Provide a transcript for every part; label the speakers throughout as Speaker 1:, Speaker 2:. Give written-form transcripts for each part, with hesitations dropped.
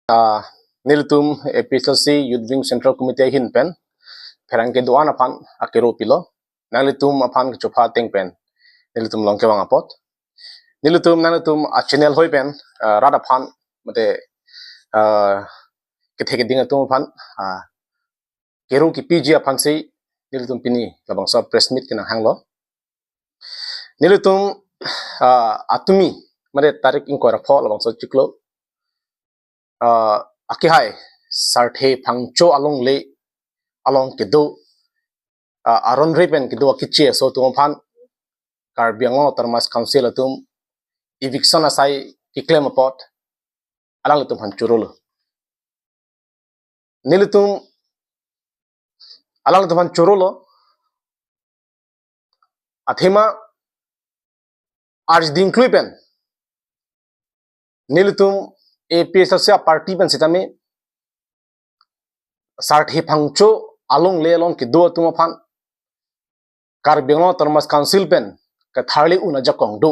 Speaker 1: Niltum APHLC Youth Wing Central Committee hin pen pherangke doan apan akero pilo nalitum apan chopa teng pen nilitum longke wang apot nilitum a channel hoi pen rada phan mate ke theke ding atum phan kero ki PG apan sei nilitum pini labang sa press meet kina hanglo nilitum atumi mate tarik in kora pho labang sa chiklo akihai sarthe phangcho along le along kedo aron repen kedo akiche so tum phan karbiango termas council atum eviction asai ki claim apot alang lutum han churul nilitum alang lutum han churulo athema arj dinklui pen nilitum APHLC party pen sitame sarthe phangcho along le along kedo atum phan karbiango termas council pen ka tharli una jakong do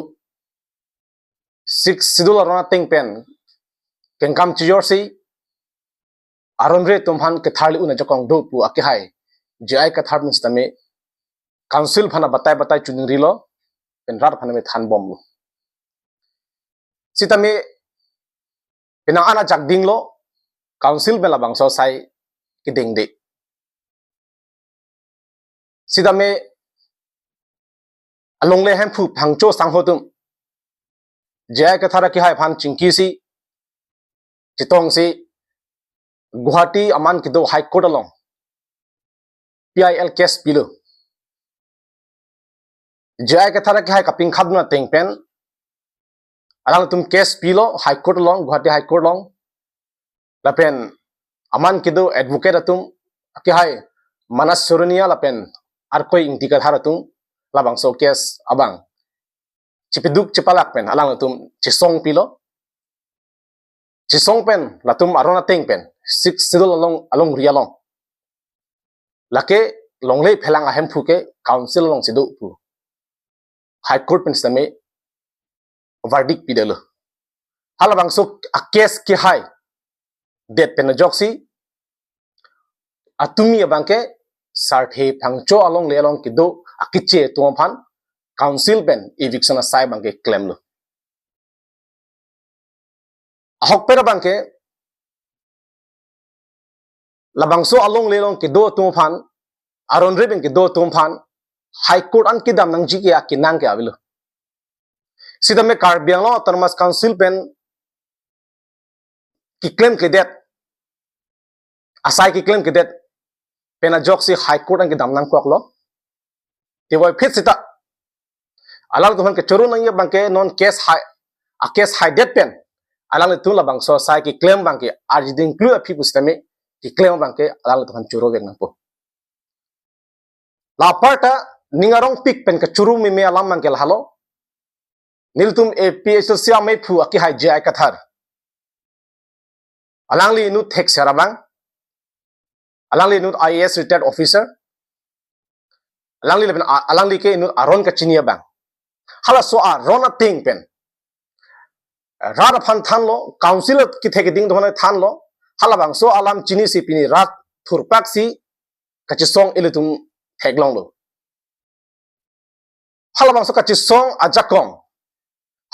Speaker 1: 6 sidul arona teng pen kengkam chijor sei aron re tumhan ke tharli una jakong do pu akihai jai ka thar min stame council phana batai chuning rilo pen rar phana me than bom sitame penang ana jakding lo council bela bangso sai ki ding de sitame along le hem phu phangcho sang hotum jai ka thara ki hai phan chingki si chitong si Guwahati aman kido high court along PIL case pilo jai ka thara ki hai kaping khadna teng pen alang tum case pilo high court along Guwahati high court along lapen aman kido advocate atum ki hai manas suruniya lapen arkoi ingti ka thara tum labang so case abang chipiduk chipalak pen alang tum chisong pilo chisong pen latum arona teng pen 6 sidul along rialong lake longle phelang ahem phuke council long sidu pu high court pen stame verdict pidelo halabang so a case ki hai det pen joksi atumi abangke sarthe phangcho along le along kido akiche tumphan council pen eviction asai bangke claim lo ahok pera bangke labangso along lelong ke do tumphan aron reben ke do tumphan high court an kidam nang jiki akinang ke avilo sidame karbianglo termas council pen ki claim ke det asai ki claim ke det pena joksi high court an kidam nang kwaklo te boy fit sita alang tuhan ke choru nang bangke non case high a case high det pen alang tu labangso sai ki claim bangke arjiding clue api pustame ki claim bangke alang tuhan churu vek nang po la parta ningarong pik pen ka churu me alam bangke halo niltum APHLC amai phu aki hai jai kathar alangli nu thek serabang alangli nu IAS retired officer alangli ke nu aron ka chinia bang hala so aron ting pen rad phan than lo council ki theke ding dhona than lo halabang so alam chini si pini rat thurpak si kachisong elitum theklong lo halabang so kachisong ajakong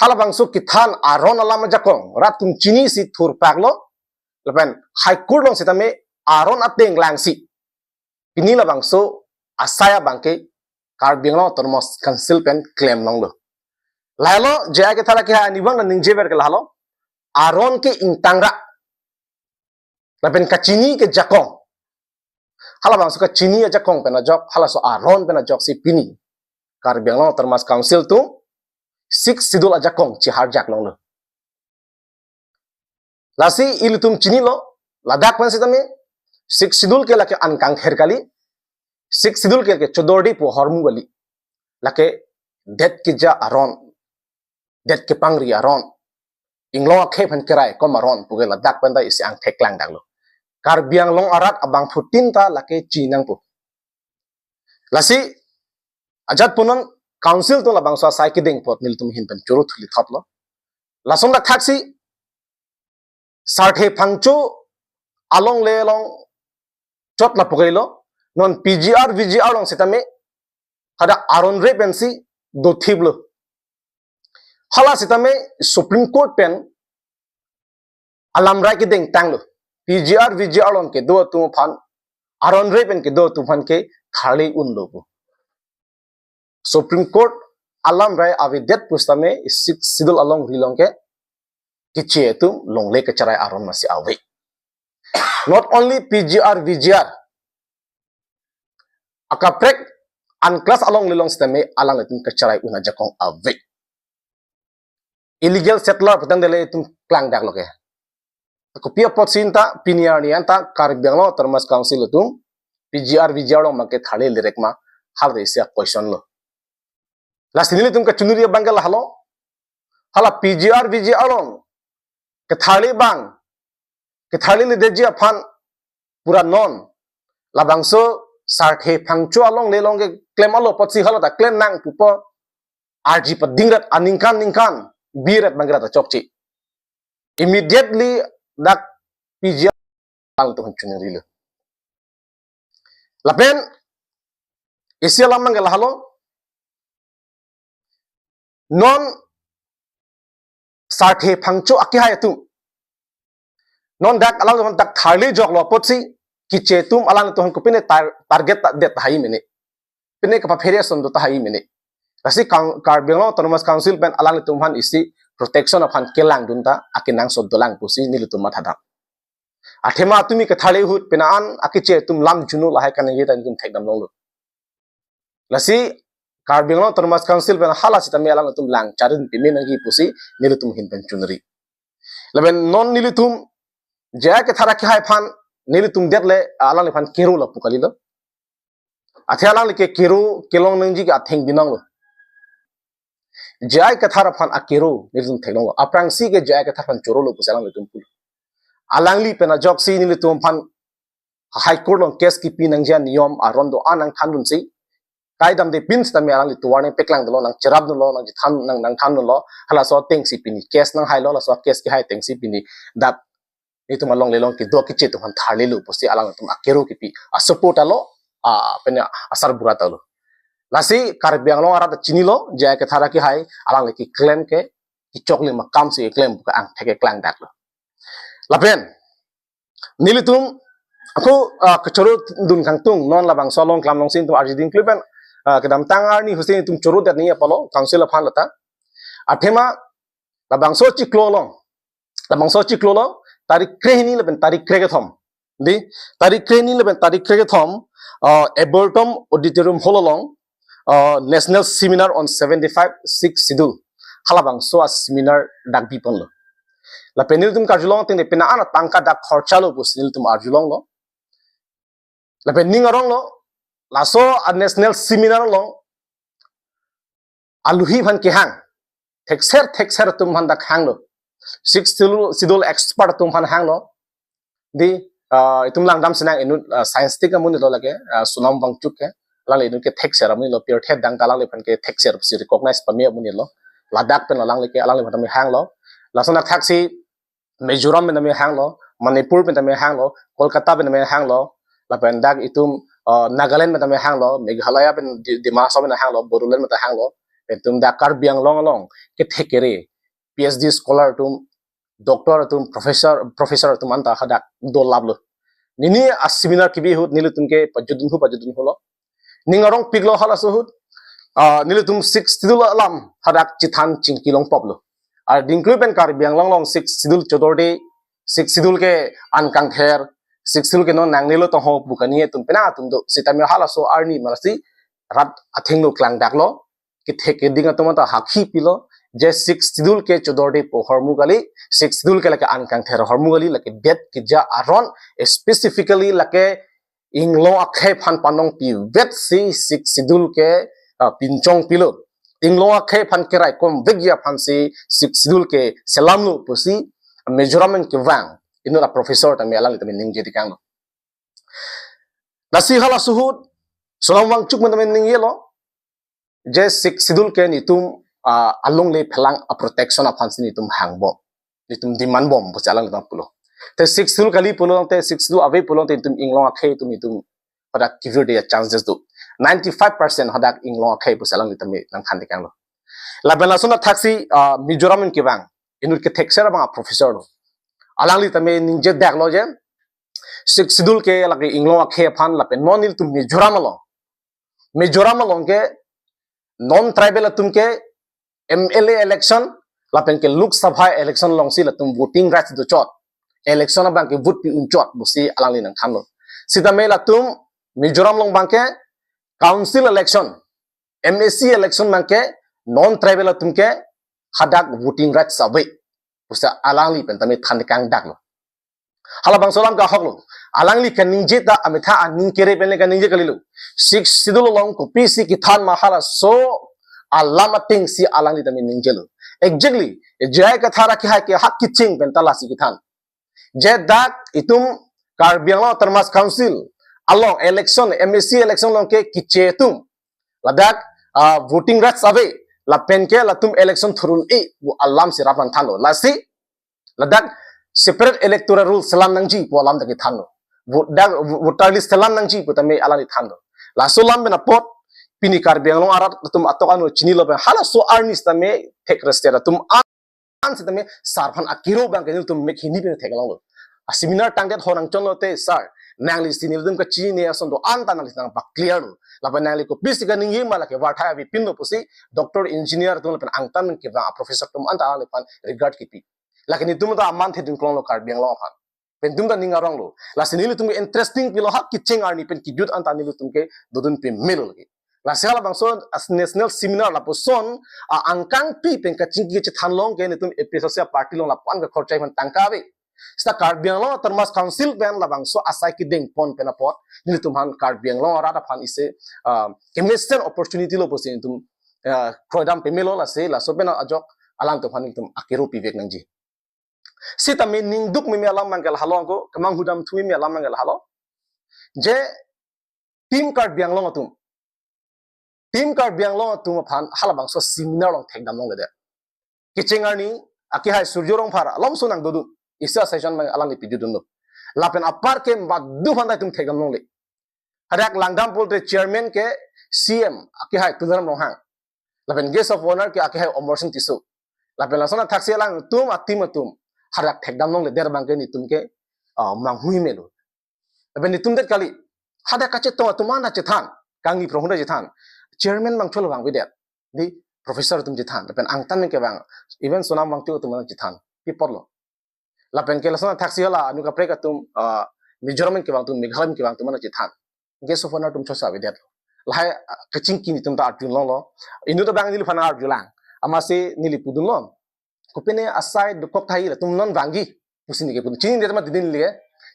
Speaker 1: halabang so kithan aron alam ajakong rat tum chini si thurpak lo lapen high court long sitame aron ateng lang si pini labang so asaya bangke karbinglo termos council pen claim long lo lalo jaya ke thara ke anibang na ningjeber ke lalo aron ke ingtangra lapen kachini ke jakong halabang so kachini ya jakong pena jok halaso aron pena jok si pini karbianglo termas council tu 6 sidul ajakong chi har jak long lo lasi ilutum chini lo ladak pen sitame 6 sidul ke lake ankang kher kali 6 sidul ke 14 po hormu gali lake det ke ja aron det ke pangri aron inglo khe phan kerai kom aron pugela dak panda isi ang theklang daglo karbiang long arat abang phutin ta lake chinang pu lasi ajat punon council to labang so sai ki ding pot nil tum hin pen churu thuli thotlo lasom dak thaksi sarthe phangchu along le long chot la pokai lo non PGR VGR long sitame hada aron re pensi do thiblo hala sitame Supreme Court pen alam rai ke deng tang lo PGR VGR long ke do tu phan aron re pen ke do tu phan ke thali un lo bu Supreme Court alam rai avidet pustame six sidul along rilong ke kiche tu long le ke charai aron masi awe not only PGR VGR akaprek unclass along lilong steme alang letum ke charai una jakong awe illegal settler patang dele tum klang dak loke ko pia pot sinta piniar ni anta karbenglo termas council tum PGR VGR long make thale lirek ma hal de sia question lo last ni tum ka chunuri bangal halo hala PGR VGR long ke thale bang ke thale le deji afan pura non labangso sarthe phangchu along le long ke claim alo pot si halo ta claim nang pupo RG pa dingrat ningkan birat bangra ta chokchi immediately dak PGR al to chunuri lo lapen isia lamang gala halo non sarthe phangchu akihai tu non dak alang dak thali jok lo potsi kiche tum alang to ko pine target ta det hai mene pine ka variation do ta hai mene kasi karbenglo autonomous council pen alang tum han isi protection of han kelang dunta akinang so dolang pusi nilutum mathada athema tumi ka thali hut penaan akiche tum lam junu lahai kan ye tan tum thekdam long lo lasi karbenglo autonomous council pen hala sitami alang tum lang charin pime nangi pusi nilutum hin pen chunri leben non nilutum jaya ke thara ki hai phan nilutum dekle alang le phan keru la pukali lo athya alang le ke keru kelong nangji ka theng binang lo jaya ke thara phan akeru nilutum thekdam lo aprang si ke jaya ke thara phan choro lo pusalang le tum pul alang li pena joksi nilutum phan high court long case ki pinangja niyom arondo anang thanun si kaidam de pins tami alang li tuwarne peklang lo nang cherab no lo nang than nang than no lo hala so teng si pini case nang hai lo la so case ki hai teng si pini dat itu malong lelong ki do ki che tu han thale lu posi alang tum akero ki pi a support alo pena asar burata lo lasi karbiang lo arat chini lo jaya ke thara ki hai alang le ki claim ke ki chokli ma kam si claim ka ang theke klang dak lo lapen nilitum aku kechoro dun kang tung non labang solong klam long sin tu arjiding klipen kedam tangar ni husin tum choro dat ni apalo council of han lata athema labang so chiklo long labang so chiklo lo tarik krehni leben tarik kregathom di tarik krehni leben tarik kregathom abortum auditorium hololong national seminar on 75 6 sidul halabang so seminar dak bipon lo la penil tum karjulong tin pena ana tangka dak khorchalo pusil tum arjulong lo la pening arong lo la so a national seminar lo aluhi bhan ke hang thekser tum han dak hang lo six sidul expert tum han hang lo di itum lang dam senang inu science tik amun lo lage sunam wangchuk ke lang inu ke thekser amun lo pure thet dang kala le phan ke thekser si recognize pami amun lo ladak pen lang le ke alang le phan hang lo la sona thaksi Mizoram pen me hang lo Manipur pen me hang lo Kolkata pen me hang lo la pen dak itum Nagaland pen me hang lo Meghalaya pen Dimasa pen hang lo Bodoland pen hang lo itum dak Karbiang long ke thekere PhD scholar tum doctor tum professor tum anta hadak do lablo nini a seminar kibi hut nilu tum ke pajudun holo ningarong piglo hala suhut nilu tum 6 tidul alam hadak chithan chingkilong poplo ar dingklu pen Karbiang long 6 sidul chodorde 6 sidul ke ankang ther 6 sidul ke no nangnelo to ho bukani tum pena tum do sitami hala so arni marasi rat athenglo klang daklo ke theke dinga tumata hakhi pilo je 6 sidul ke chodorde po hormugali 6 sidul ke lake ankang ther hormugali lake det ki ja aron specifically lake inglo akhe phan panong pi vet si 6 sidul ke pinchong pilo inglo akhe phan ke rai kom vegya phan si 6 sidul ke selamlu pusi measurement ke wang inu la professor ta melang ta ning je dikang nasi hala suhut solam wang chuk man ning yelo je 6 sidul ke nitum along le phelang a protection of hansi nitum hangbo nitum diman bom bu chalang ta pulo te 6 kali pulong te 6 ave pulong te tum inglong akhe tum itum pada kivir de chances tu 95% hadak inglong akhe pu salang litami nang khan dekang lo laben lasuna taxi mizoram in kibang inur ke thexera bang professor lo alang litami ningje dak lo je 6 ke lagi inglong akhe phan lapen monil tum mizoram lo ke non tribal tum ke MLA election lapen ke Lok Sabha election long si latum voting rights do chot election bang ke vote pi unchot busi alang li nang khan lo sita me latum mizoram long bang ke council election MSC election bang ke non tribal latum ke hadak voting rights sabai busa alang li pen tame than kang dak lo hala bang solam ka hok lo alang li kan ningje ta amitha aning kere pen le kan ningje kalilu 6 sidul long ko PC ki than ma hala so alamating si alang li tame ningje lo exactly jai ka thara ki ha ke hak ki ching pen tala si ki than je dak itum karbiang lo termas council along election MSC election long ke kiche tum ladak voting rights ave la pen ke la tum election thurun e bu alam si rapan thano la si ladak separate electoral rule salam nangji po alam daki thano voter list salam nangji po tame alani thano la solam bena pot pini karbiang lo arat tum atokan chini lo hala so arnis tame tek restera tum an si tame sarphan akiro bang ke tum mek hini be theklang lo a seminar tangdet honang chonlo te sir nangli sinil dum ka chini ne ason do an tanang lisang ba clear lo laban nangli ko bisika ningi mala ke wartha bi pinno pusi doctor engineer tum lapan angtan ke ba professor tum anta lepan regard kipi lakini tum da man the din klong lo karbiang lo phan pen tum da ninga rong lo la sinil tum interesting pilo hak kicheng arni pen kidut anta nilu tum ke dodun pe melo lagi la sala bang so as national seminar la poson angkang pi pen ka chingki che thanlong ke ne tum APHLC party long la pan ka khorchai man tangka be sta karbiang lo termas council ben la bang so asai ki deng pon pena pot ni tum han karbiang lo ra da phan ise chemistry opportunity lo posin tum krodam pe melo la se la so bena ajok alang to phan tum akero pi vek nangji sita me ning duk me alam mangal halong ko kamang hudam thui me alam mangal halo je team karbiang lo tum tim kar biang long tu phan halabang so seminar long thek dam long le kichengar ni aki hai surjorong phara lom sunang dodu isa session mang alang lipi dudun lo lapen apar ke badu phan tum thek dam long le hadak langdam polte chairman ke CM aki hai tudaram long hang lapen guest of honor ke aki hai omorsin tisu lapen lasona thaksi lang tum atim tum hadak thek dam long le der bang ke ni tum ke mang hui me lo lapen ni tum det kali hadak ka che to tumana che than kangi prohunda che than chairman bang cholo bang bidet di professor tum jithan lapen angtan ke bang even sonam bang tu tum jithan pi porlo lapen ke lasona thaksi hala anu ka preka tum mizoram ke bang tum meghalaya ke bang tum jithan guest of honor tum chosa bidet lahai kaching kini tum ta arjun lo inu to bang nilu phana arjulang amase nili pudun lo kupene asai dukok thai la tum non bangi pusini ke pudun chini de ma didin liye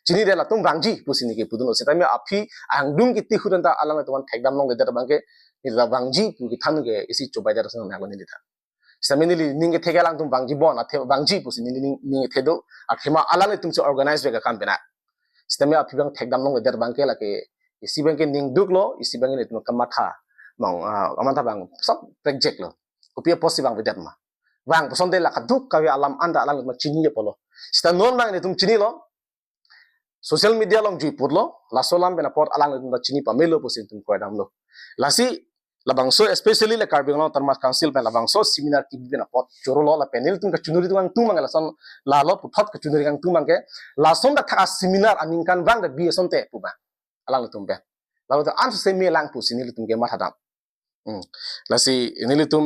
Speaker 1: chini de la tum bangi pusini ke pudun seta me api angdung kiti khudun ta alang tuan thekdam long de bang ke ila bangji pu ki than ge isi chobai dar sang nagoni litha samini li ninge thegalang tum bangji bon athe bangji pu sin ninge thedo akhema alale tum se organize be ka kam bena stame api bang thekdam long der bang ke la ke isi bang ke ning duk lo isi bang ne tum kamatha mong amantha bang sab project lo kopia posi bang bedat ma bang posonde la kaduk ka alam anda alang ma chini ye polo sta non bang ne tum chini lo social media long jui purlo la solam bena pot alang tum chini pamelo posin tum ko dam lo lasi labangso especially le karbiang lo termas council pen labangso seminar ki bina pot choro lo la panel tum ka chunuri tu tu mangala son la lo puthot ka chunuri kang tu mangke la son da tha seminar aning kan bang da bi son te pu ba alang tum be la lo an se me lang pu sinil tum ke ma thadam la si inil tum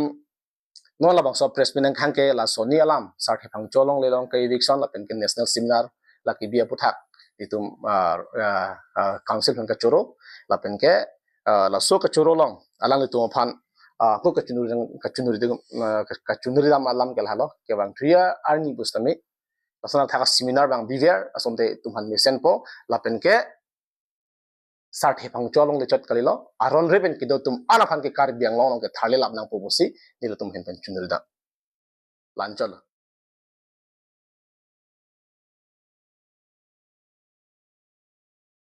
Speaker 1: no labangso press pinang khang ke la soni alam sar the phang cholong le long ke election la pen ke national seminar la ki bi puthak itum council kan ka choro la pen ke la so ka choro long alang itu phan ko ka chunuri dam alam kel halo ke bang tria arni bustami asana thaka seminar bang biver asonte tumhan mesen po lapen ke sart he phang cholong le chot kalilo aron reven kido tum ana phan ke kar biang long ke thale lap nang po bosi nilo tum hen pen chunuri da lanchol